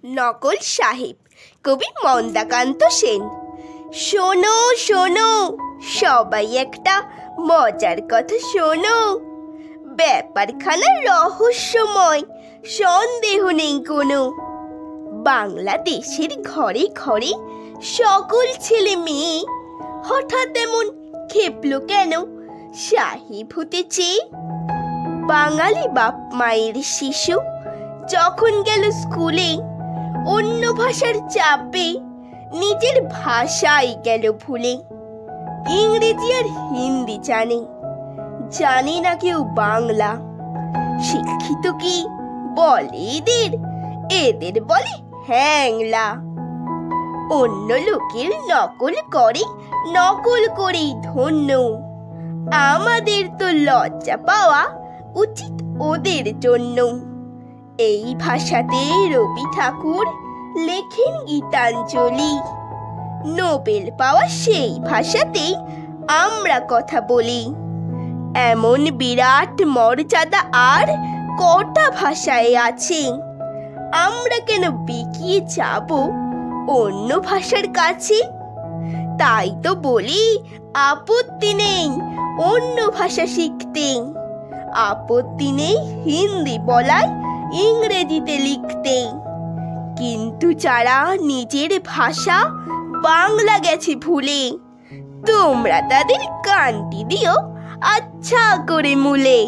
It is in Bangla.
নকল সাহেব, কবি মন্দাকান্ত সেন। শোনো শোনো, সবাই একটা মজার কথা শোনো। ব্যাপারখানা রহস্যময়, সন্দেহ নেই কোনো। বাংলাদেশের ঘরে ঘরে সকল ছেলে মেয়ে হঠাৎ এমন খেপলো কেন সাহেব হতে চেয়ে? বাঙালি বাপ মায়ের শিশু যখন গেল স্কুলে, অন্য ভাষার চাপে নিজের ভাষাই গেল ভুলে। ইংরেজি আর হিন্দি জানে না কেউ বাংলা। শিক্ষিত কি বলে এদের বলে হ্যাংলা। অন্য লোকের নকল করেই ধন্য। আমাদের তো লজ্জা পাওয়া উচিত ওদের জন্য। এই ভাষাতে রবি ঠাকুর লেখেন গীতাঞ্জলি। নোবেল পাওয়া সেই ভাষাতেই আমরা কথা বলি। এমন বিরাট মর্যাদা আর কটা ভাষায় আছে? আমরা কেন বিকিয়ে যাব অন্য ভাষার কাছে? তাই তো বলি, আপত্তি নেই অন্য ভাষা শিখতে। আপত্তি নেই হিন্দি বলায়, ইংরেজিতে লিখতে। কিন্তু যারা নিজের ভাষা বাংলা গেছে ভুলে, তোমরা তাদের কানটি দিও আচ্ছা করে মূলে।